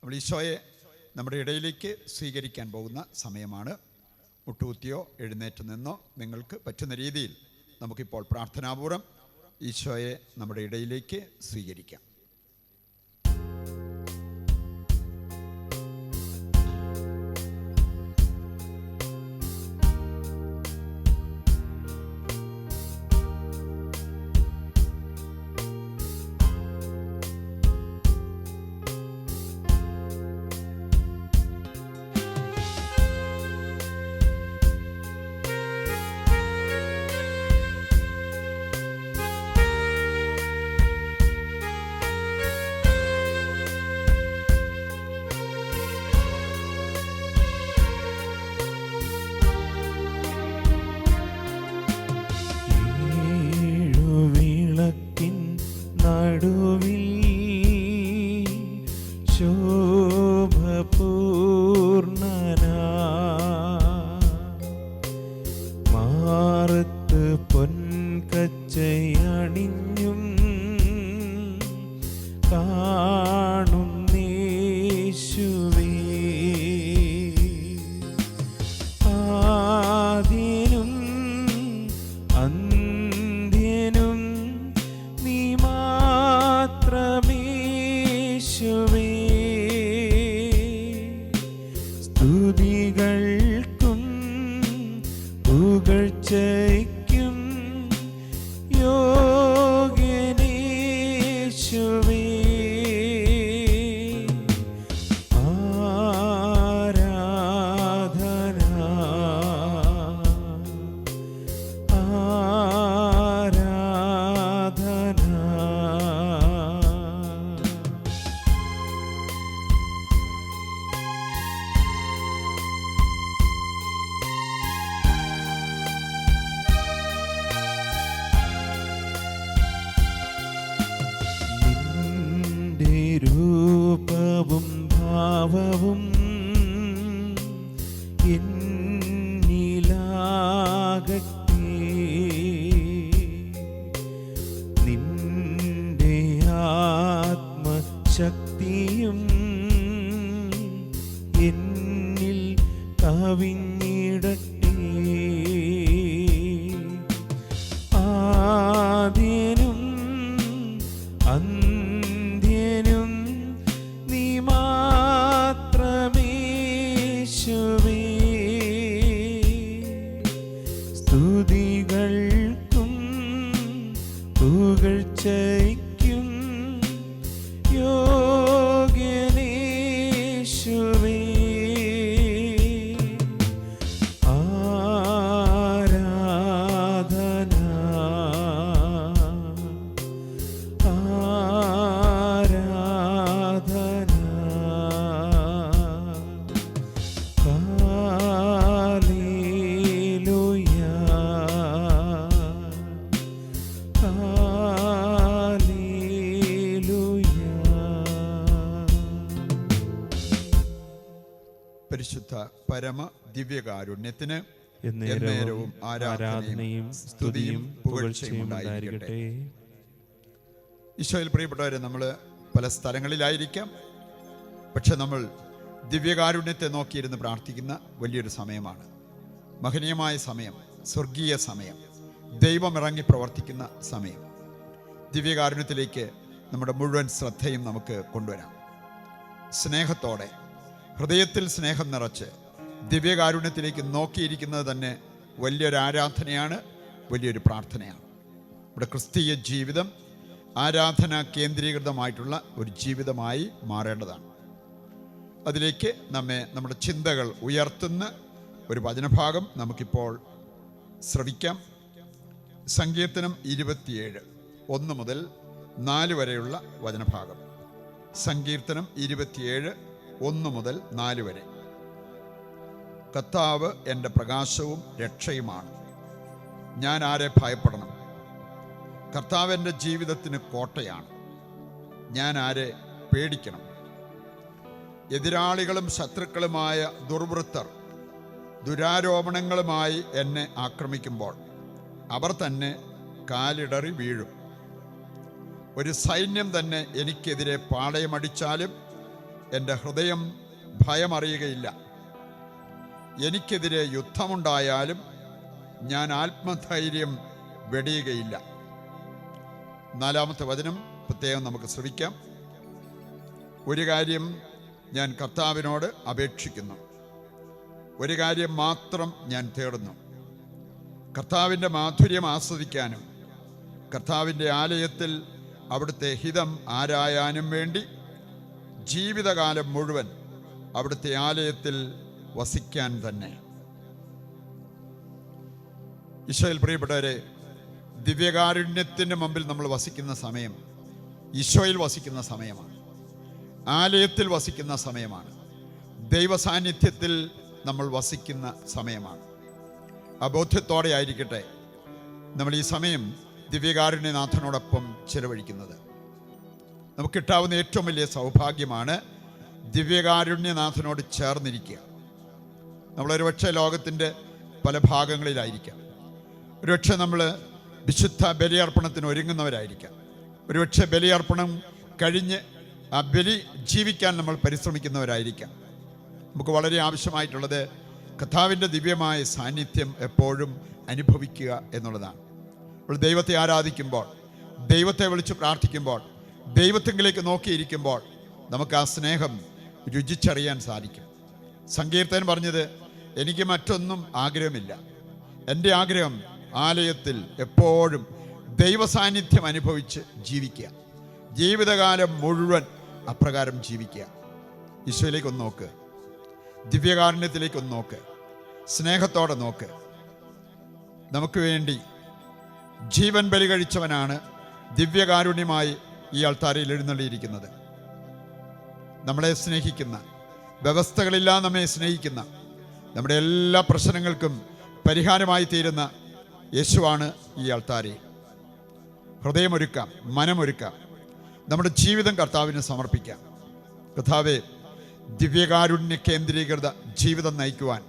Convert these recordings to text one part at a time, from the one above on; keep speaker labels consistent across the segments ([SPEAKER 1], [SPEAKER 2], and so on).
[SPEAKER 1] നമ്മൾ ഈശോയെ നമ്മുടെ ഇടയിലേക്ക് സ്വീകരിക്കാൻ പോകുന്ന സമയമാണ്. മുട്ടുകുത്തിയോ എഴുന്നേറ്റ് നിന്നോ നിങ്ങൾക്ക് പറ്റുന്ന രീതിയിൽ നമുക്കിപ്പോൾ പ്രാർത്ഥനാപൂർവ്വം ഈശോയെ നമ്മുടെ ഇടയിലേക്ക് സ്വീകരിക്കാം.
[SPEAKER 2] രൂപവും ഭാവവും എന്നിലാകട്ടെ, നിന്റെ ആത്മശക്തിയും എന്നിൽ കവിഞ്ഞിടട്ടെ. ആദ്യനും അന്ത്യനും നീ മാത്രമേശുവേ. സ്തുതികൾക്കും പുകഴ്ചയ്ക്കും യോഗ്യനേശുവേ.
[SPEAKER 1] പരിശുദ്ധ പരമ ദിവ്യകാരുണ്യത്തിന് എന്നേരവും ആരാധനയും സ്തുതിയും പുകഴ്ചയും ഉണ്ടായിരിക്കട്ടെ. ഈശോയിൽ പ്രിയപ്പെട്ടവരെ, നമ്മൾ പല സ്ഥലങ്ങളിലായിരിക്കാം, പക്ഷെ നമ്മൾ ദിവ്യകാരുണ്യത്തെ നോക്കിയിരുന്ന് പ്രാർത്ഥിക്കുന്ന വലിയൊരു സമയമാണ്. മഹനീയമായ സമയം, സ്വർഗീയ സമയം, ദൈവം ഇറങ്ങി പ്രവർത്തിക്കുന്ന സമയം. ദിവ്യകാരുണ്യത്തിലേക്ക് നമ്മുടെ മുഴുവൻ ശ്രദ്ധയും നമുക്ക് കൊണ്ടുവരാം. സ്നേഹത്തോടെ, ഹൃദയത്തിൽ സ്നേഹം നിറച്ച് ദിവ്യകാരുണ്യത്തിലേക്ക് നോക്കിയിരിക്കുന്നത് തന്നെ വലിയൊരു ആരാധനയാണ്, വലിയൊരു പ്രാർത്ഥനയാണ്. നമ്മുടെ ക്രിസ്തീയ ജീവിതം ആരാധന കേന്ദ്രീകൃതമായിട്ടുള്ള ഒരു ജീവിതമായി മാറേണ്ടതാണ്. അതിലേക്ക് നമ്മുടെ ചിന്തകൾ ഉയർത്തുന്ന ഒരു വചനഭാഗം നമുക്കിപ്പോൾ ശ്രവിക്കാം. സങ്കീർത്തനം 27 1 മുതൽ 4 വരെയുള്ള വചനഭാഗം. സങ്കീർത്തനം 27 1 മുതൽ 4 വരെ. കർത്താവ് എൻ്റെ പ്രകാശവും രക്ഷയുമാണ്, ഞാൻ ആരെ ഭയപ്പെടണം? കർത്താവ് എൻ്റെ ജീവിതത്തിന് കോട്ടയാണ്, ഞാൻ ആരെ പേടിക്കണം? എതിരാളികളും ശത്രുക്കളുമായ ദുർവൃത്തർ ദുരാരോപണങ്ങളുമായി എന്നെ ആക്രമിക്കുമ്പോൾ അവർ തന്നെ കാലിടറി വീഴും. ഒരു സൈന്യം തന്നെ എനിക്കെതിരെ പാളയമടിച്ചാലും എൻ്റെ ഹൃദയം ഭയമറിയുകയില്ല. എനിക്കെതിരെ യുദ്ധമുണ്ടായാലും ഞാൻ ആത്മധൈര്യം വെടിയുകയില്ല. 4-ാമത്തെ വചനം പ്രത്യേകം നമുക്ക് ശ്രവിക്കാം. ഒരു കാര്യം ഞാൻ കർത്താവിനോട് അപേക്ഷിക്കുന്നു, ഒരു കാര്യം മാത്രം ഞാൻ തേടുന്നു, കർത്താവിൻ്റെ മാധുര്യം ആസ്വദിക്കാനും കർത്താവിൻ്റെ ആലയത്തിൽ അവിടുത്തെ ഹിതം ആരായാനും വേണ്ടി ജീവിതകാലം മുഴുവൻ അവിടുത്തെ ആലയത്തിൽ വസിക്കാൻ തന്നെ. ഈശോയിൽ പ്രിയപ്പെട്ടവരെ, ദിവ്യകാരുണ്യത്തിൻ്റെ മുമ്പിൽ നമ്മൾ വസിക്കുന്ന സമയം ഈശോയിൽ വസിക്കുന്ന സമയമാണ്, ആലയത്തിൽ വസിക്കുന്ന സമയമാണ്, ദൈവസാന്നിധ്യത്തിൽ നമ്മൾ വസിക്കുന്ന സമയമാണ്. ആ ബോധ്യത്തോടെ ആയിരിക്കട്ടെ നമ്മൾ ഈ സമയം ദിവ്യകാരുണ്യനാഥനോടൊപ്പം ചിലവഴിക്കുന്നത്. നമുക്ക് കിട്ടാവുന്ന ഏറ്റവും വലിയ സൗഭാഗ്യമാണ് ദിവ്യകാരുണ്യനാഥനോട് ചേർന്നിരിക്കുക. നമ്മളൊരുപക്ഷെ ലോകത്തിൻ്റെ പല ഭാഗങ്ങളിലായിരിക്കാം, ഒരുപക്ഷെ നമ്മൾ വിശുദ്ധ ബലിയർപ്പണത്തിന് ഒരുങ്ങുന്നവരായിരിക്കാം, ഒരുപക്ഷെ ബലിയർപ്പണം കഴിഞ്ഞ് ആ ബലി ജീവിക്കാൻ നമ്മൾ പരിശ്രമിക്കുന്നവരായിരിക്കാം. നമുക്ക് വളരെ ആവശ്യമായിട്ടുള്ളത് കർത്താവിൻ്റെ ദിവ്യമായ സാന്നിധ്യം എപ്പോഴും അനുഭവിക്കുക എന്നുള്ളതാണ്. നമ്മൾ ദൈവത്തെ ആരാധിക്കുമ്പോൾ, ദൈവത്തെ വിളിച്ച് പ്രാർത്ഥിക്കുമ്പോൾ, ദൈവത്തെങ്കിലേക്ക് നോക്കിയിരിക്കുമ്പോൾ നമുക്ക് ആ സ്നേഹം രുചിച്ചറിയാൻ സാധിക്കും. സങ്കീർത്തകൻ പറഞ്ഞത്, എനിക്ക് മറ്റൊന്നും ആഗ്രഹമില്ല, എൻ്റെ ആഗ്രഹം ആലയത്തിൽ എപ്പോഴും ദൈവസാന്നിധ്യം അനുഭവിച്ച് ജീവിക്കുക, ജീവിതകാലം മുഴുവൻ അപ്രകാരം ജീവിക്കുക. ഈശോയിലേക്കൊന്ന് നോക്ക്, ദിവ്യകാരുണ്യത്തിലേക്കൊന്ന് നോക്ക്, സ്നേഹത്തോടെ നോക്ക്. നമുക്ക് വേണ്ടി ജീവൻ ബലി കഴിച്ചവനാണ് ദിവ്യകാരുണ്യമായി ഈ അൾത്താരയിൽ എഴുന്നള്ളിയിരിക്കുന്നത്. നമ്മളെ സ്നേഹിക്കുന്ന, വ്യവസ്ഥകളില്ലാതെ നമ്മെ സ്നേഹിക്കുന്ന, നമ്മുടെ എല്ലാ പ്രശ്നങ്ങൾക്കും പരിഹാരമായി തീരുന്ന യേശുവാണ് ഈ അൾത്താരയിൽ. ഹൃദയമൊരുക്കാം, മനമൊരുക്കാം, നമ്മുടെ ജീവിതം കർത്താവിന് സമർപ്പിക്കാം. കർത്താവേ, ദിവ്യകാരുണ്യ കേന്ദ്രീകൃത ജീവിതം നയിക്കുവാൻ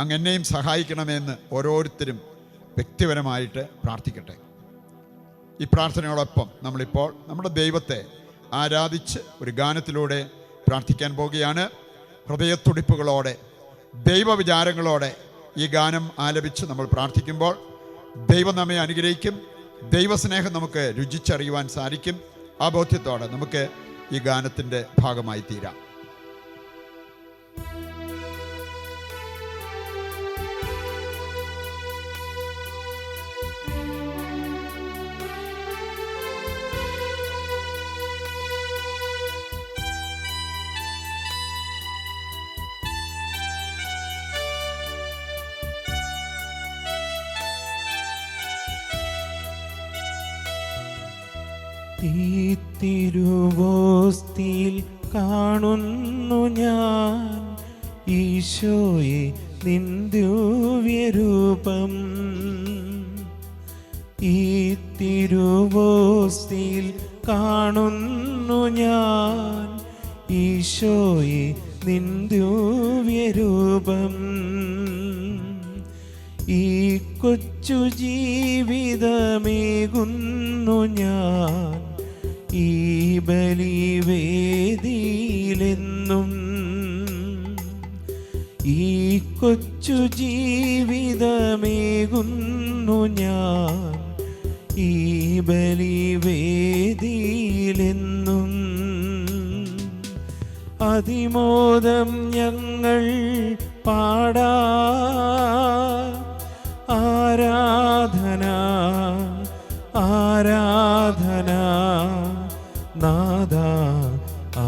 [SPEAKER 1] അങ്ങ് എന്നെയും സഹായിക്കണമെന്ന് ഓരോരുത്തരും വ്യക്തിപരമായിട്ട് പ്രാർത്ഥിക്കട്ടെ. ഈ പ്രാർത്ഥനയോടൊപ്പം നമ്മളിപ്പോൾ നമ്മുടെ ദൈവത്തെ ആരാധിച്ച് ഒരു ഗാനത്തിലൂടെ പ്രാർത്ഥിക്കാൻ പോവുകയാണ്. ഹൃദയത്തുടിപ്പുകളോടെ, ദൈവവിചാരങ്ങളോടെ ഈ ഗാനം ആലപിച്ച് നമ്മൾ പ്രാർത്ഥിക്കുമ്പോൾ ദൈവം നമ്മെ അനുഗ്രഹിക്കും, ദൈവസ്നേഹം നമുക്ക് രുചിച്ചറിയുവാൻ സാധിക്കും. ആ ബോധ്യത്തോടെ നമുക്ക് ഈ ഗാനത്തിൻ്റെ ഭാഗമായി തീരാം.
[SPEAKER 2] ഈ തിരുവോസ്തിയിൽ കാണുന്നു ഞാൻ ഈശോയെ നിൻ ദിവ്യരൂപം. ഈ തിരുവോസ്തിയിൽ കാണുന്നു ഞാൻ ഈശോയെ നിൻ ദിവ്യരൂപം. ഈ കൊച്ചു ജീവിതമേകുന്നു ഞാൻ ഈ ബലിവേദിയിലെന്നും. ഈ കൊച്ചു ജീവിതമേകുന്നു ഞാൻ ഈ ബലിവേദിയിലെന്നും. അതിമോദം ഞങ്ങൾ പാടാ ആരാധന ആരാധന നാദ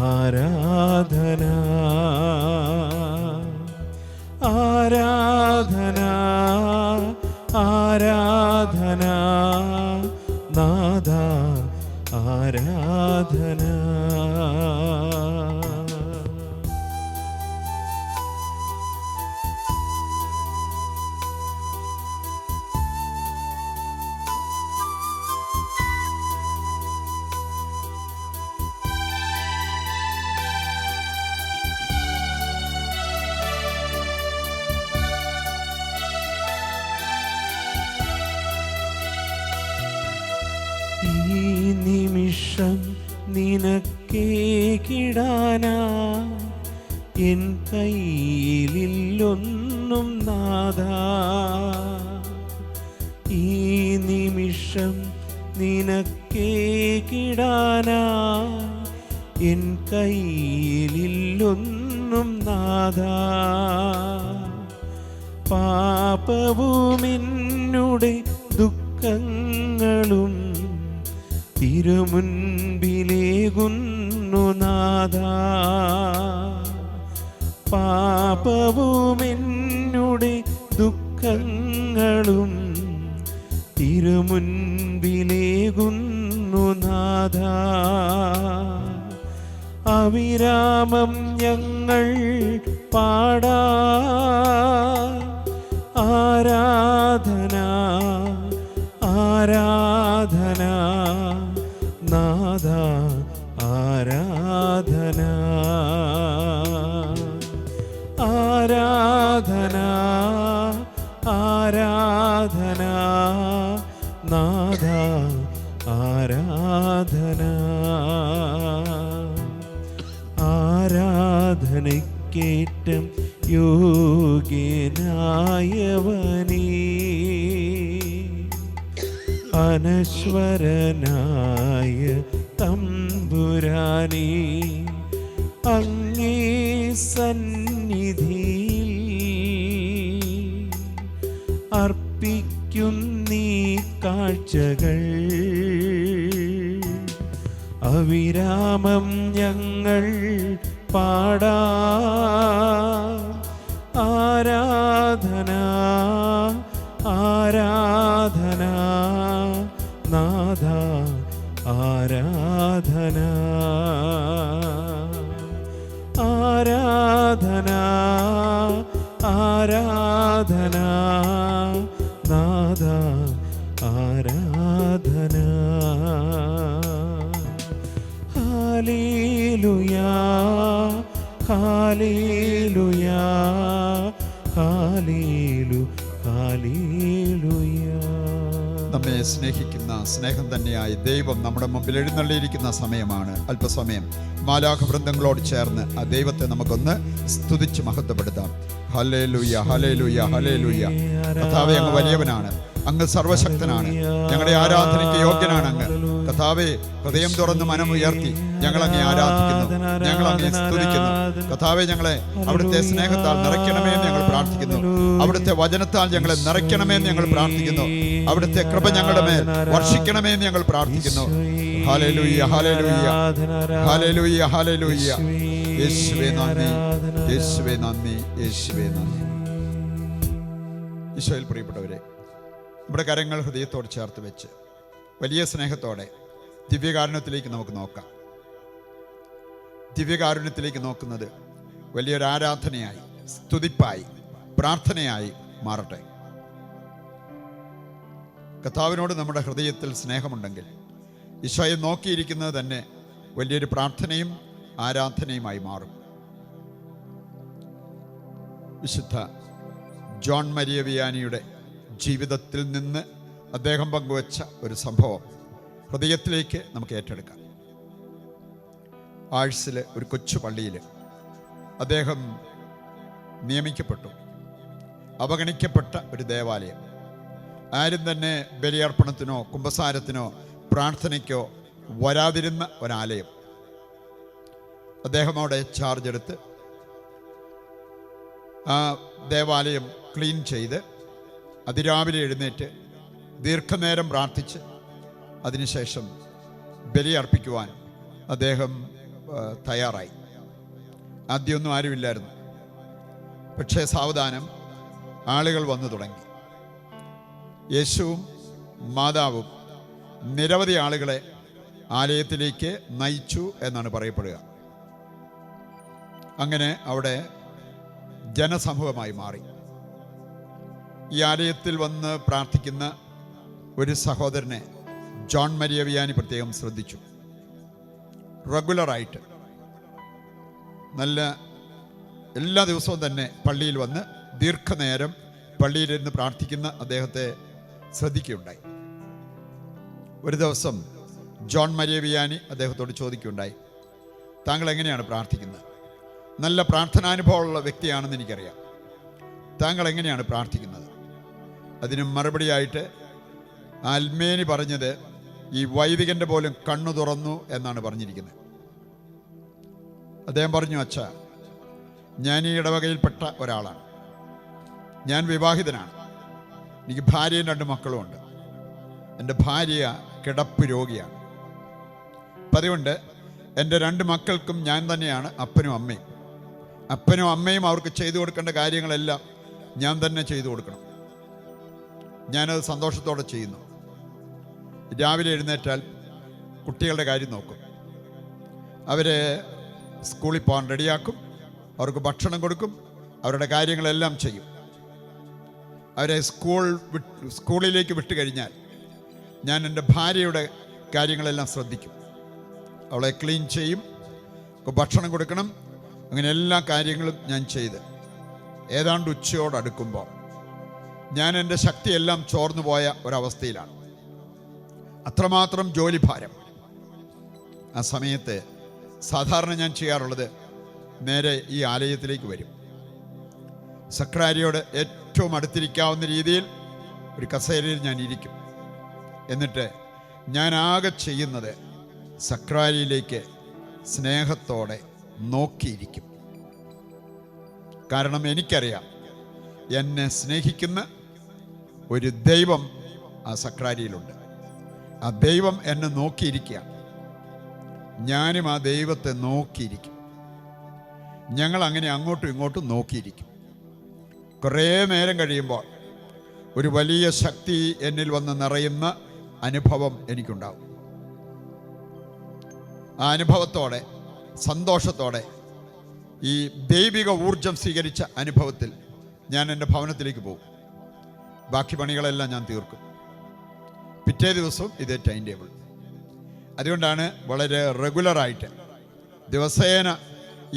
[SPEAKER 2] ആരാധന ആരാധന ആരാധന നാദ ആരാധന. എൻ കയ്യിലില്ലൊന്നും നാഥാ. ഈ നിമിഷം നിനക്കേകിടാനാ എൻ കയ്യിലില്ലൊന്നും നാഥാ. പാപവുമെന്നുടെ ദുഃഖങ്ങളും തിരുമുൻപിലേകുന്നു നാഥാ. പാപവുമെന്നുടെ ദുഃഖങ്ങളും തിരുമുൻപിലേകുന്നു നാഥാ. അവിരാമം ഞങ്ങൾ പാടാ ആരാധന ആരാധന നാഥ ആരാധന ആരാധന ആരാധന നാഥ ആരാധന. ആരാധനയ്ക്കേറ്റം യോഗ്യനായവനേ, അനശ്വരനായ തമ്പുരാനേ, അങ്ങേ സന്നിധിയിൽ അർപ്പിക്കുന്നീ കാഴ്ചകൾ. അവിരാമം ഞങ്ങൾ പാടാ ആരാധന ആരാധന നാഥ ആരാധന ആരാധന ആരാധന നാഥ ആരാധന. ഹല്ലേലൂയാ ഹല്ലേലൂയാ ഹല്ലേലൂയാ ഹല്ലേലൂയാ.
[SPEAKER 1] നമ്മെ സ്നേഹിക്കുന്ന സ്നേഹം തന്നെയായി ദൈവം നമ്മുടെ മുമ്പിൽ എഴുന്നള്ളിയിരിക്കുന്ന സമയമാണ്. അല്പസമയം മാലാഖ വൃന്ദങ്ങളോട് ചേർന്ന് ആ ദൈവത്തെ നമുക്കൊന്ന് സ്തുതിച്ച് മഹത്വപ്പെടുത്താം. Hallelujah hallelujah hallelujah. കർത്താവേ, അങ്ങ് വലിയവനാണ്, അങ്ങ് സർവശക്തനാണ്, ഞങ്ങളുടെ ആരാധനയ്ക്ക് യോഗ്യനാണ് അങ്ങ്. കർത്താവേ, ഹൃദയം തുറന്ന് മനമുയർത്തി ഞങ്ങളങ്ങേ ആരാധിക്കുന്നു, ഞങ്ങളങ്ങേ സ്തുതിക്കുന്നു. കർത്താവേ, ഞങ്ങളെ അവിടുത്തെ സ്നേഹത്താൽ നിറയ്ക്കണമേ എന്ന് ഞങ്ങൾ പ്രാർത്ഥിക്കുന്നു. അവിടുത്തെ വചനത്താൽ ഞങ്ങളെ നിറയ്ക്കണമേ എന്ന് ഞങ്ങൾ പ്രാർത്ഥിക്കുന്നു. അവിടുത്തെ കൃപ ഞങ്ങളുടെ മേൽ വർഷിക്കണമേ എന്ന് ഞങ്ങൾ പ്രാർത്ഥിക്കുന്നു. Hallelujah hallelujah hallelujah hallelujah. യേശുവേ നന്ദി, യേശുവേ നന്ദി, യേശുവേ നന്ദി. ഈശോയിൽ പ്രിയപ്പെട്ടവരെ, നമ്മുടെ കരങ്ങൾ ഹൃദയത്തോട് ചേർത്ത് വെച്ച് വലിയ സ്നേഹത്തോടെ ദിവ്യകാരുണ്യത്തിലേക്ക് നമുക്ക് നോക്കാം. ദിവ്യകാരുണ്യത്തിലേക്ക് നോക്കുന്നത് വലിയൊരു ആരാധനയായി, സ്തുതിപ്പായി, പ്രാർത്ഥനയായി മാറട്ടെ. കർത്താവിനോട് നമ്മുടെ ഹൃദയത്തിൽ സ്നേഹമുണ്ടെങ്കിൽ ഈശോയെ നോക്കിയിരിക്കുന്നത് തന്നെ വലിയൊരു പ്രാർത്ഥനയും ആരാധനയുമായി മാറും. വിശുദ്ധ ജോൺ മരിയ വിയാനിയുടെ ജീവിതത്തിൽ നിന്ന് അദ്ദേഹം പങ്കുവച്ച ഒരു സംഭവം ഹൃദയത്തിലേക്ക് നമുക്ക് ഏറ്റെടുക്കാം. ആഴ്സിലെ ഒരു കൊച്ചു പള്ളിയിൽ അദ്ദേഹം നിയമിക്കപ്പെട്ടു. അവഗണിക്കപ്പെട്ട ഒരു ദേവാലയം. ആരും തന്നെ ബലിയർപ്പണത്തിനോ കുമ്പസാരത്തിനോ പ്രാർത്ഥനയ്ക്കോ വരാതിരുന്ന ഒരാലയം. അദ്ദേഹം അവിടെ ചാർജ് എടുത്ത് ആ ദേവാലയം ക്ലീൻ ചെയ്ത് അതിരാവിലെ എഴുന്നേറ്റ് ദീർഘനേരം പ്രാർത്ഥിച്ച് അതിനുശേഷം ബലിയർപ്പിക്കുവാൻ അദ്ദേഹം തയ്യാറായി. ആദ്യമൊന്നും ആരുമില്ലായിരുന്നു. പക്ഷേ സാവധാനം ആളുകൾ വന്നു തുടങ്ങി. യേശുവും മാതാവും നിരവധി ആളുകളെ ആലയത്തിലേക്ക് നയിച്ചു എന്നാണ് പറയപ്പെടുക. അങ്ങനെ അവിടെ ജനസമൂഹമായി മാറി. ഈ ആലയത്തിൽ വന്ന് പ്രാർത്ഥിക്കുന്ന ഒരു സഹോദരനെ ജോൺ മരിയ വിയാനി പ്രത്യേകം ശ്രദ്ധിച്ചു. റെഗുലറായിട്ട് എല്ലാ ദിവസവും തന്നെ പള്ളിയിൽ വന്ന് ദീർഘനേരം പള്ളിയിലിരുന്ന് പ്രാർത്ഥിക്കുന്ന അദ്ദേഹത്തെ ശ്രദ്ധിക്കുകയുണ്ടായി. ഒരു ദിവസം ജോൺ മരിയ വിയാനി അദ്ദേഹത്തോട് ചോദിക്കുകയുണ്ടായി, താങ്കൾ എങ്ങനെയാണ് പ്രാർത്ഥിക്കുന്നത്? നല്ല പ്രാർത്ഥനാനുഭവമുള്ള വ്യക്തിയാണെന്ന് എനിക്കറിയാം. താങ്കൾ എങ്ങനെയാണ് പ്രാർത്ഥിക്കുന്നത്? അതിന് മറുപടിയായിട്ട് അൽമേനി പറഞ്ഞത് ഈ വൈദികൻ്റെ പോലും കണ്ണു തുറന്നു എന്നാണ് പറഞ്ഞിരിക്കുന്നത്. അദ്ദേഹം പറഞ്ഞു, അച്ഛാ, ഞാൻ ഈ ഇടവകയിൽപ്പെട്ട ഒരാളാണ്. ഞാൻ വിവാഹിതനാണ്. എനിക്ക് ഭാര്യയും 2 മക്കളുമുണ്ട്. എൻ്റെ ഭാര്യ കിടപ്പ് രോഗിയാണ്. അപ്പം അതുകൊണ്ട് എൻ്റെ 2 മക്കൾക്കും ഞാൻ തന്നെയാണ് അപ്പനും അമ്മയും. അപ്പനും അമ്മയും അവർക്ക് ചെയ്തു കൊടുക്കേണ്ട കാര്യങ്ങളെല്ലാം ഞാൻ തന്നെ ചെയ്തു കൊടുക്കണം. ഞാനത് സന്തോഷത്തോടെ ചെയ്യുന്നു. രാവിലെ എഴുന്നേറ്റാൽ കുട്ടികളുടെ കാര്യം നോക്കും. അവരെ സ്കൂളിൽ പോകാൻ റെഡിയാക്കും, അവർക്ക് ഭക്ഷണം കൊടുക്കും, അവരുടെ കാര്യങ്ങളെല്ലാം ചെയ്യും. അവരെ സ്കൂളിലേക്ക് വിട്ട് കഴിഞ്ഞാൽ ഞാൻ എൻ്റെ ഭാര്യയുടെ കാര്യങ്ങളെല്ലാം ശ്രദ്ധിക്കും. അവളെ ക്ലീൻ ചെയ്യും, ഭക്ഷണം കൊടുക്കണം, അങ്ങനെ എല്ലാ കാര്യങ്ങളും ഞാൻ ചെയ്ത് ഏതാണ്ട് ഉച്ചയോടടുക്കുമ്പോൾ ഞാൻ എൻ്റെ ശക്തിയെല്ലാം ചോർന്നു പോയ ഒരവസ്ഥയിലാണ്. അത്രമാത്രം ജോലിഭാരം. ആ സമയത്ത് സാധാരണ ഞാൻ ചെയ്യാറുള്ളത് നേരെ ഈ ആലയത്തിലേക്ക് വരും. സക്രാരിയോട് ഏറ്റവും അടുത്തിരിക്കാവുന്ന രീതിയിൽ ഒരു കസേരയിൽ ഞാൻ ഇരിക്കും. എന്നിട്ട് ഞാൻ ആകെ ചെയ്യുന്നത് സക്രാരിയിലേക്ക് സ്നേഹത്തോടെ നോക്കിയിരിക്കും. കാരണം എനിക്കറിയാം, എന്നെ സ്നേഹിക്കുന്ന ഒരു ദൈവം ആ സക്രാരിയിലുണ്ട്. ആ ദൈവം എന്നെ നോക്കിയിരിക്കുകയാണ്. ഞാനും ആ ദൈവത്തെ നോക്കിയിരിക്കും. ഞങ്ങൾ അങ്ങനെ അങ്ങോട്ടും ഇങ്ങോട്ടും നോക്കിയിരിക്കും. കുറേ നേരം കഴിയുമ്പോൾ ഒരു വലിയ ശക്തി എന്നിൽ വന്ന് നിറയുന്ന അനുഭവം എനിക്കുണ്ടാവും. ആ അനുഭവത്തോടെ, സന്തോഷത്തോടെ, ഈ ദൈവിക ഊർജം സ്വീകരിച്ച അനുഭവത്തിൽ ഞാൻ എൻ്റെ ഭവനത്തിലേക്ക് പോകും. ബാക്കി പണികളെല്ലാം ഞാൻ തീർക്കും. പിറ്റേ ദിവസവും ഇതേ ടൈം ടേബിൾ. അതുകൊണ്ടാണ് വളരെ റെഗുലറായിട്ട് ദിവസേന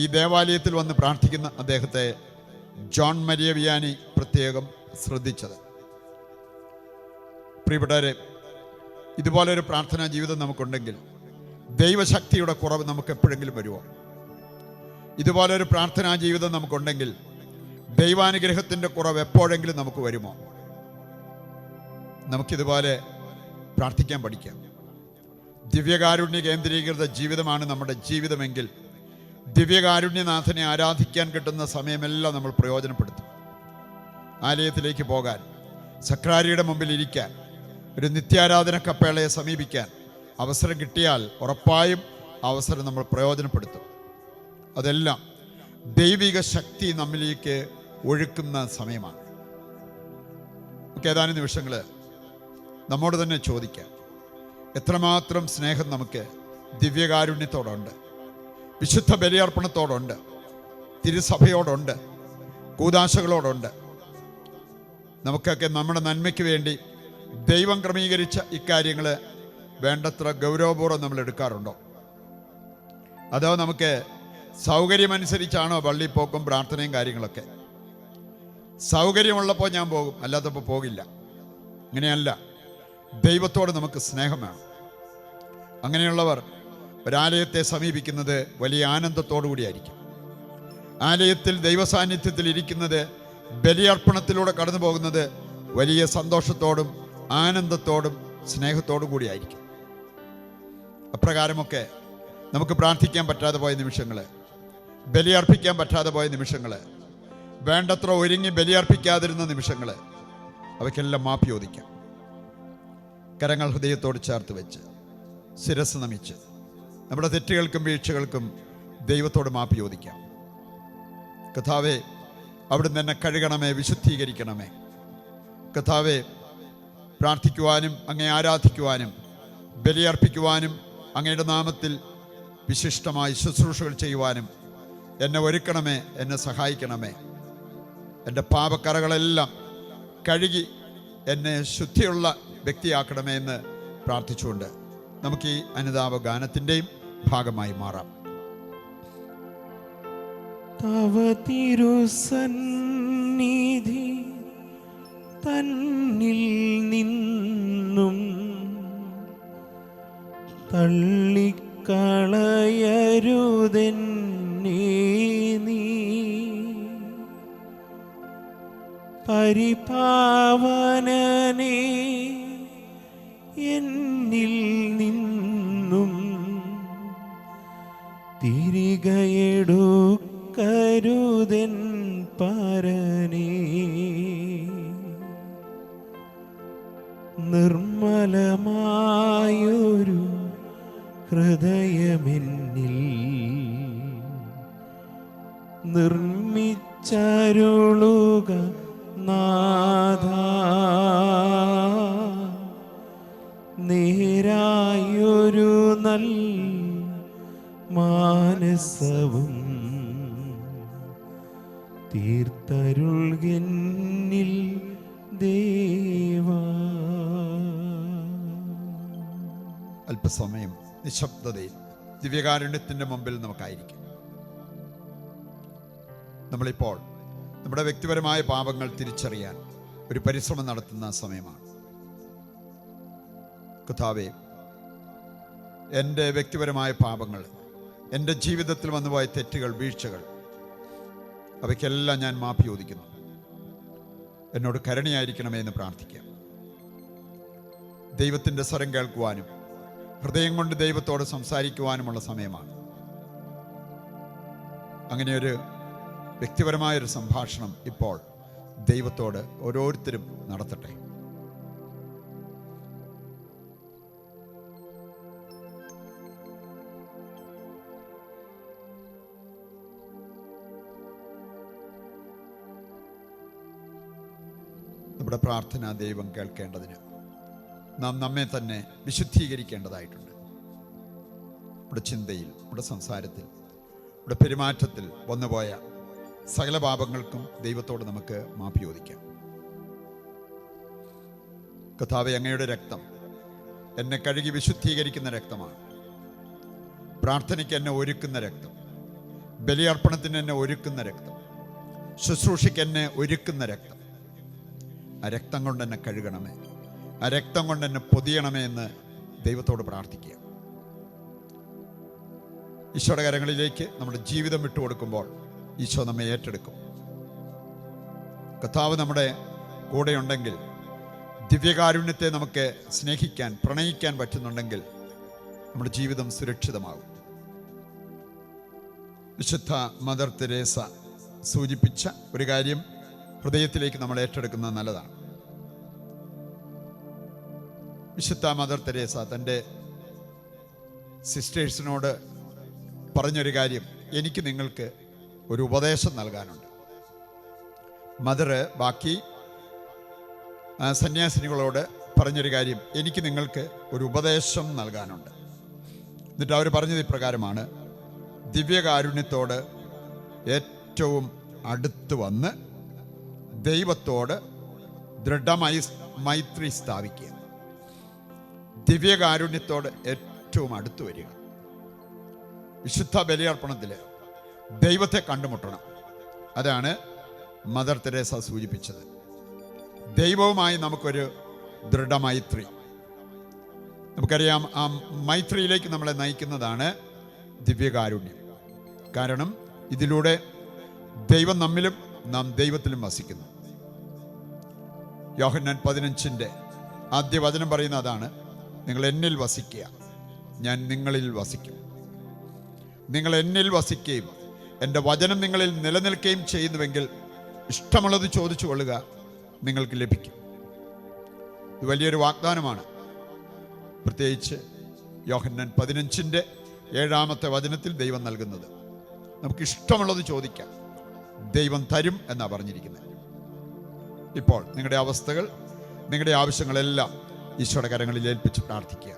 [SPEAKER 1] ഈ ദേവാലയത്തിൽ വന്ന് പ്രാർത്ഥിക്കുന്ന അദ്ദേഹത്തെ ജോൺ മരിയ വിയാനി പ്രത്യേകം ശ്രദ്ധിച്ചത്. പ്രിയപ്പെട്ടവരെ, ഇതുപോലൊരു പ്രാർത്ഥനാ ജീവിതം നമുക്കുണ്ടെങ്കിൽ ദൈവശക്തിയുടെ കുറവ് നമുക്ക് എപ്പോഴെങ്കിലും വരുമോ? ഇതുപോലൊരു പ്രാർത്ഥനാ ജീവിതം നമുക്കുണ്ടെങ്കിൽ ദൈവാനുഗ്രഹത്തിൻ്റെ കുറവ് എപ്പോഴെങ്കിലും നമുക്ക് വരുമോ? നമുക്കിതുപോലെ പ്രാർത്ഥിക്കാൻ പഠിക്കാം. ദിവ്യകാരുണ്യ കേന്ദ്രീകൃത ജീവിതമാണ് നമ്മുടെ ജീവിതമെങ്കിൽ ദിവ്യകാരുണ്യനാഥനെ ആരാധിക്കാൻ കിട്ടുന്ന സമയമെല്ലാം നമ്മൾ പ്രയോജനപ്പെടുത്തും. ആലയത്തിലേക്ക് പോകാൻ, സക്രാരിയുടെ മുമ്പിൽ ഇരിക്കാൻ, ഒരു നിത്യാരാധന കപ്പേളയെ സമീപിക്കാൻ അവസരം കിട്ടിയാൽ ഉറപ്പായും അവസരം നമ്മൾ പ്രയോജനപ്പെടുത്തും. അതെല്ലാം ദൈവിക ശക്തി നമ്മിലേക്ക് ഒഴുക്കുന്ന സമയമാണ്. നമുക്ക് ഏതാനും നിമിഷങ്ങൾ നമ്മോട് തന്നെ ചോദിക്കാം, എത്രമാത്രം സ്നേഹം നമുക്ക് ദിവ്യകാരുണ്യത്തോടുണ്ട്, വിശുദ്ധ ബലിയർപ്പണത്തോടുണ്ട്, തിരുസഭയോടുണ്ട്, കൂദാശകളോടുണ്ട്. നമുക്കൊക്കെ നമ്മുടെ നന്മയ്ക്ക് വേണ്ടി ദൈവം ക്രമീകരിച്ച ഇക്കാര്യങ്ങൾ വേണ്ടത്ര ഗൗരവപൂർവ്വം നമ്മൾ എടുക്കാറുണ്ടോ? അതോ നമുക്ക് സൗകര്യമനുസരിച്ചാണോ പള്ളിയിൽ പോക്കും പ്രാർത്ഥനയും കാര്യങ്ങളൊക്കെ? സൗകര്യമുള്ളപ്പോൾ ഞാൻ പോകും, അല്ലാത്തപ്പോൾ പോകില്ല. അങ്ങനെയല്ല. ദൈവത്തോട് നമുക്ക് സ്നേഹം വേണം. അങ്ങനെയുള്ളവർ ഒരാലയത്തെ സമീപിക്കുന്നത് വലിയ ആനന്ദത്തോടു കൂടിയായിരിക്കും. ആലയത്തിൽ ദൈവസാന്നിധ്യത്തിൽ ഇരിക്കുന്നത്, ബലിയർപ്പണത്തിലൂടെ കടന്നു പോകുന്നത് വലിയ സന്തോഷത്തോടും ആനന്ദത്തോടും സ്നേഹത്തോടും കൂടിയായിരിക്കും. അപ്രകാരമൊക്കെ നമുക്ക് പ്രാർത്ഥിക്കാൻ പറ്റാതെ പോയ നിമിഷങ്ങൾ, ബലിയർപ്പിക്കാൻ പറ്റാതെ പോയ നിമിഷങ്ങൾ, വേണ്ടത്ര ഒരുങ്ങി ബലിയർപ്പിക്കാതിരുന്ന നിമിഷങ്ങൾ, അവയ്ക്കെല്ലാം മാപ്പ് ചോദിക്കാം. കരങ്ങൾ ഹൃദയത്തോട് ചേർത്ത് വെച്ച്, ശിരസ് നമിച്ച്, നമ്മുടെ തെറ്റുകൾക്കും വീഴ്ചകൾക്കും ദൈവത്തോട് മാപ്പ് ചോദിക്കാം. കർത്താവേ, അവിടുന്ന് എന്നെ കഴുകണമേ, വിശുദ്ധീകരിക്കണമേ. കർത്താവേ, പ്രാർത്ഥിക്കുവാനും അങ്ങയെ ആരാധിക്കുവാനും ബലിയർപ്പിക്കുവാനും അങ്ങയുടെ നാമത്തിൽ വിശിഷ്ടമായി ശുശ്രൂഷകൾ ചെയ്യുവാനും എന്നെ ഒരുക്കണമേ, എന്നെ സഹായിക്കണമേ. എൻ്റെ പാപക്കറകളെല്ലാം കഴുകി എന്നെ ശുദ്ധിയുള്ള വ്യക്തിയാക്കണമേ എന്ന് പ്രാർത്ഥിച്ചുകൊണ്ട് നമുക്ക് ഈ അനുതാപ ഗാനത്തിൻ്റെയും ഭാഗമായി മാറാം.
[SPEAKER 2] തവ തിരുസന്നിധി തന്നിൽ നിന്നും തള്ളിക്കളയരുതെന്നേ നീ, പരിപാവനനെ എന്നിൽ നിന്നും തിരികെയെടുക്കരുതെൻ പരനേ. നിർമ്മലമായൊരു ഹൃദയമെന്നിൽ നിർമ്മിച്ചരുളുക നാഥാ. നേരായൊരു നൽ മാനസവും തീർത്തരുൾകെന്നിൽ ദേവാ.
[SPEAKER 1] അല്പസമയം നിശബ്ദതയിൽ ദിവ്യകാരുണ്യത്തിൻ്റെ മുമ്പിൽ നമുക്കായിരിക്കും. നമ്മളിപ്പോൾ നമ്മുടെ വ്യക്തിപരമായ പാപങ്ങൾ തിരിച്ചറിയാൻ ഒരു പരിശ്രമം നടത്തുന്ന സമയമാണ്. കർത്താവേ, എൻ്റെ വ്യക്തിപരമായ പാപങ്ങൾ, എൻ്റെ ജീവിതത്തിൽ വന്നുപോയ തെറ്റുകൾ, വീഴ്ചകൾ, അവയ്ക്കെല്ലാം ഞാൻ മാപ്പ് ചോദിക്കുന്നു. എന്നോട് കരുണയായിരിക്കണമേ എന്ന് പ്രാർത്ഥിക്കാം. ദൈവത്തിൻ്റെ സ്വരം കേൾക്കുവാനും ഹൃദയം കൊണ്ട് ദൈവത്തോട് സംസാരിക്കുവാനുമുള്ള സമയമാണ്. അങ്ങനെയൊരു വ്യക്തിപരമായൊരു സംഭാഷണം ഇപ്പോൾ ദൈവത്തോട് ഓരോരുത്തരും നടത്തട്ടെ. നമ്മുടെ പ്രാർത്ഥന ദൈവം കേൾക്കേണ്ടതിന് നാം നമ്മെ തന്നെ വിശുദ്ധീകരിക്കേണ്ടതായിട്ടുണ്ട്. നമ്മുടെ ചിന്തയിൽ, നമ്മുടെ സംസാരത്തിൽ, നമ്മുടെ പെരുമാറ്റത്തിൽ വന്നുപോയ സകല പാപങ്ങൾക്കും ദൈവത്തോട് നമുക്ക് മാപ്പ് ചോദിക്കാം. കർത്താവേ, അങ്ങയുടെ രക്തം എന്നെ കഴുകി വിശുദ്ധീകരിക്കുന്ന രക്തമാണ്. പ്രാർത്ഥനയ്ക്ക് എന്നെ ഒരുക്കുന്ന രക്തം, ബലിയർപ്പണത്തിന് എന്നെ ഒരുക്കുന്ന രക്തം, ശുശ്രൂഷയ്ക്ക് എന്നെ ഒരുക്കുന്ന രക്തം. ആ രക്തം കൊണ്ട് എന്നെ കഴുകണമേ, ആ രക്തം കൊണ്ട് എന്നെ പൊതിയണമേ എന്ന് ദൈവത്തോട് പ്രാർത്ഥിക്കുക. ഈശോയുടെ കരങ്ങളിലേക്ക് നമ്മുടെ ജീവിതം വിട്ടുകൊടുക്കുമ്പോൾ ഈശോ നമ്മെ ഏറ്റെടുക്കും. കർത്താവ് നമ്മുടെ കൂടെയുണ്ടെങ്കിൽ, ദിവ്യകാരുണ്യത്തെ നമുക്ക് സ്നേഹിക്കാൻ, പ്രണയിക്കാൻ പറ്റുന്നുണ്ടെങ്കിൽ നമ്മുടെ ജീവിതം സുരക്ഷിതമാകും. വിശുദ്ധ മദർ തെരേസ സൂചിപ്പിച്ച ഒരു കാര്യം ഹൃദയത്തിലേക്ക് നമ്മൾ ഏറ്റെടുക്കുന്നത് നല്ലതാണ്. വിശുദ്ധ മദർ തെരേസ തൻ്റെ സിസ്റ്റേഴ്സിനോട് പറഞ്ഞൊരു കാര്യം, എനിക്ക് നിങ്ങൾക്ക് ഒരു ഉപദേശം നൽകാനുണ്ട്. മദർ ബാക്കി സന്യാസിനികളോട് പറഞ്ഞൊരു കാര്യം, എനിക്ക് നിങ്ങൾക്ക് ഒരു ഉപദേശം നൽകാനുണ്ട്. എന്നിട്ട് അവർ പറഞ്ഞത് ഇപ്രകാരമാണ്: ദിവ്യകാരുണ്യത്തോട് ഏറ്റവും അടുത്ത് വന്ന് ദൈവത്തോട് മൈത്രി സ്ഥാപിക്കുക. ദിവ്യകാരുണ്യത്തോട് ഏറ്റവും അടുത്ത് വരിക. വിശുദ്ധ ബലിയർപ്പണത്തിൽ ദൈവത്തെ കണ്ടുമുട്ടണം. അതാണ് മദർ തെരേസ സൂചിപ്പിച്ചത്. ദൈവവുമായി നമുക്കൊരു ദൃഢമൈത്രി. നമുക്കറിയാം, ആ മൈത്രിയിലേക്ക് നമ്മളെ നയിക്കുന്നതാണ് ദിവ്യകാരുണ്യം. കാരണം ഇതിലൂടെ ദൈവം നമ്മിലും നാം ദൈവത്തിലും വസിക്കുന്നു. യോഹന്നാൻ 15 ആദ്യ വചനം പറയുന്ന അതാണ്: നിങ്ങൾ എന്നിൽ വസിക്കുക, ഞാൻ നിങ്ങളിൽ വസിക്കും. നിങ്ങൾ എന്നിൽ വസിക്കുകയും എൻ്റെ വചനം നിങ്ങളിൽ നിലനിൽക്കുകയും ചെയ്യുന്നുവെങ്കിൽ ഇഷ്ടമുള്ളത് ചോദിച്ചു കൊള്ളുക, നിങ്ങൾക്ക് ലഭിക്കും. ഇത് വലിയൊരു വാഗ്ദാനമാണ്. പ്രത്യേകിച്ച് യോഹന്നാൻ 15 വചനത്തിൽ ദൈവം നൽകുന്നത്. നമുക്ക് ഇഷ്ടമുള്ളത് ചോദിക്കാം, ദൈവം തരും എന്നാണ് പറഞ്ഞിരിക്കുന്നത്. ഇപ്പോൾ നിങ്ങളുടെ അവസ്ഥകൾ, നിങ്ങളുടെ ആവശ്യങ്ങളെല്ലാം ഈശോയുടെ കരങ്ങളിൽ ഏൽപ്പിച്ച് പ്രാർത്ഥിക്കുക.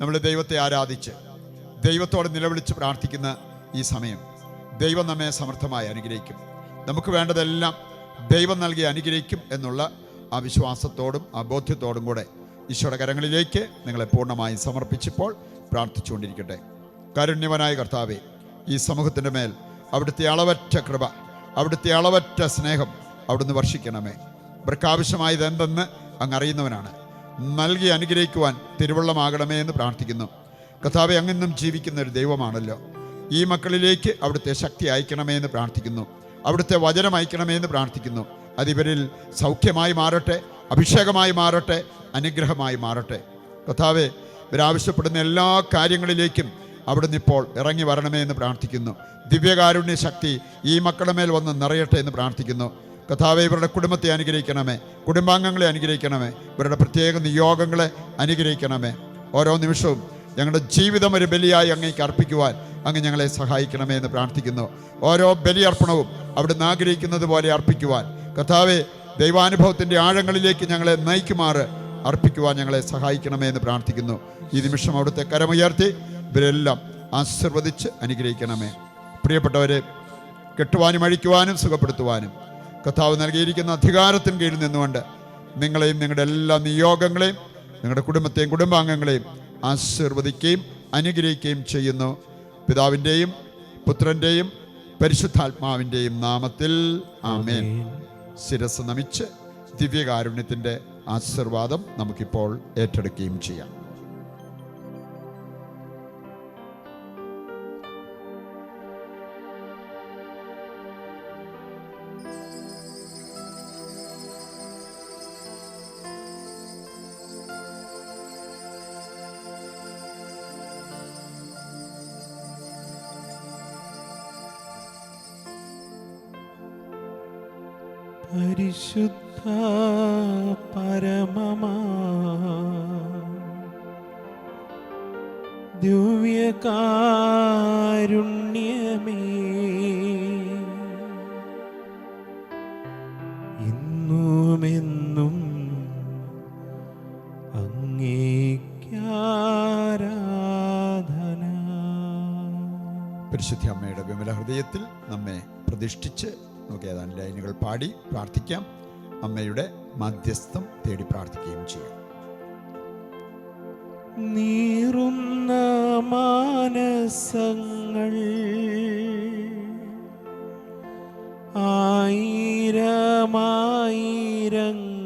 [SPEAKER 1] നമ്മൾ ദൈവത്തെ ആരാധിച്ച് ദൈവത്തോട് നിലവിളിച്ച് പ്രാർത്ഥിക്കുന്ന ഈ സമയം ദൈവം നമ്മെ സമർത്ഥമായി അനുഗ്രഹിക്കും. നമുക്ക് വേണ്ടതെല്ലാം ദൈവം നൽകി അനുഗ്രഹിക്കും എന്നുള്ള ആ വിശ്വാസത്തോടും ആ ബോധ്യത്തോടും കൂടെ ഈശോയുടെ കരങ്ങളിലേക്ക് നിങ്ങളെ പൂർണ്ണമായും സമർപ്പിച്ചപ്പോൾ പ്രാർത്ഥിച്ചുകൊണ്ടിരിക്കട്ടെ. കാരുണ്യവനായ കർത്താവേ, ഈ സമൂഹത്തിൻ്റെ മേൽ അവിടുത്തെ അളവറ്റ കൃപ, അവിടുത്തെ അളവറ്റ സ്നേഹം അവിടുന്ന് വർഷിക്കണമേ. ഇവർക്ക് ആവശ്യമായത് എന്തെന്ന് അങ്ങ് അറിയുന്നവനാണ്. നൽകി അനുഗ്രഹിക്കുവാൻ തിരുവള്ളമാകണമേ എന്ന് പ്രാർത്ഥിക്കുന്നു. കർത്താവേ, അങ്ങെന്നും ജീവിക്കുന്ന ഒരു ദൈവമാണല്ലോ. ഈ മക്കളിലേക്ക് അവിടുത്തെ ശക്തി അയക്കണമേ എന്ന് പ്രാർത്ഥിക്കുന്നു. അവിടുത്തെ വചനം അയക്കണമേ എന്ന് പ്രാർത്ഥിക്കുന്നു. അതിവരിൽ സൗഖ്യമായി മാറട്ടെ, അഭിഷേകമായി മാറട്ടെ, അനുഗ്രഹമായി മാറട്ടെ. കർത്താവേ, ഇവരാവശ്യപ്പെടുന്ന എല്ലാ കാര്യങ്ങളിലേക്കും അവിടുന്ന് ഇപ്പോൾ ഇറങ്ങി വരണമേ എന്ന് പ്രാർത്ഥിക്കുന്നു. ദിവ്യകാരുണ്യ ശക്തി ഈ മക്കളുടെ മേൽ വന്ന് നിറയട്ടെ എന്ന് പ്രാർത്ഥിക്കുന്നു. കർത്താവേ, ഇവരുടെ കുടുംബത്തെ അനുഗ്രഹിക്കണമേ, കുടുംബാംഗങ്ങളെ അനുഗ്രഹിക്കണമേ, ഇവരുടെ പ്രത്യേക നിയോഗങ്ങളെ അനുഗ്രഹിക്കണമേ. ഓരോ നിമിഷവും ഞങ്ങളുടെ ജീവിതം ഒരു ബലിയായി അങ്ങേക്ക് അർപ്പിക്കുവാൻ അങ്ങ് ഞങ്ങളെ സഹായിക്കണമേ എന്ന് പ്രാർത്ഥിക്കുന്നു. ഓരോ ബലിയർപ്പണവും അവിടുന്ന് ആഗ്രഹിക്കുന്നത് പോലെ അർപ്പിക്കുവാൻ കർത്താവേ, ദൈവാനുഭവത്തിൻ്റെ ആഴങ്ങളിലേക്ക് ഞങ്ങളെ നയിക്കുമാറ് അർപ്പിക്കുവാൻ ഞങ്ങളെ സഹായിക്കണമേ എന്ന് പ്രാർത്ഥിക്കുന്നു. ഈ നിമിഷം അവിടുത്തെ കരമുയർത്തി ഇവരെല്ലാം ആശീർവദിച്ച് അനുഗ്രഹിക്കണമേ. പ്രിയപ്പെട്ടവരെ, കെട്ടുവാനും അഴിക്കുവാനും സുഖപ്പെടുത്തുവാനും കർത്താവ് നൽകിയിരിക്കുന്ന അധികാരത്തിന് കീഴിൽ നിന്നുകൊണ്ട് നിങ്ങളെയും നിങ്ങളുടെ എല്ലാ നിയോഗങ്ങളെയും നിങ്ങളുടെ കുടുംബത്തെയും കുടുംബാംഗങ്ങളെയും ആശീർവദിക്കുകയും അനുഗ്രഹിക്കുകയും ചെയ്യുന്നു. പിതാവിൻ്റെയും പുത്രൻ്റെയും പരിശുദ്ധാത്മാവിൻ്റെയും നാമത്തിൽ ആമേൻ. ശിരസ് നമിച്ച് ദിവ്യകാരുണ്യത്തിൻ്റെ ആശീർവാദം നമുക്കിപ്പോൾ ഏറ്റെടുക്കുകയും ചെയ്യാം.
[SPEAKER 2] പരിശുദ്ധ പരമമാ ദിവ്യകാരുണ്യമേ, ഇന്നുമെന്നും അങ്ങേക്കാരാധന.
[SPEAKER 1] പരിശുദ്ധ അമ്മയുടെ വിമല ഹൃദയത്തിൽ നമ്മെ പ്രതിഷ്ഠിച്ച് നമുക്ക് ഏതാനും ലൈനുകൾ പാടി പ്രാർത്ഥിക്കാം. അമ്മയുടെ മധ്യസ്ഥം തേടി പ്രാർത്ഥിക്കുകയും ചെയ്യാം.
[SPEAKER 2] നീറുന്ന മാനസങ്ങൾ ആയിരമായിരങ്ങൾ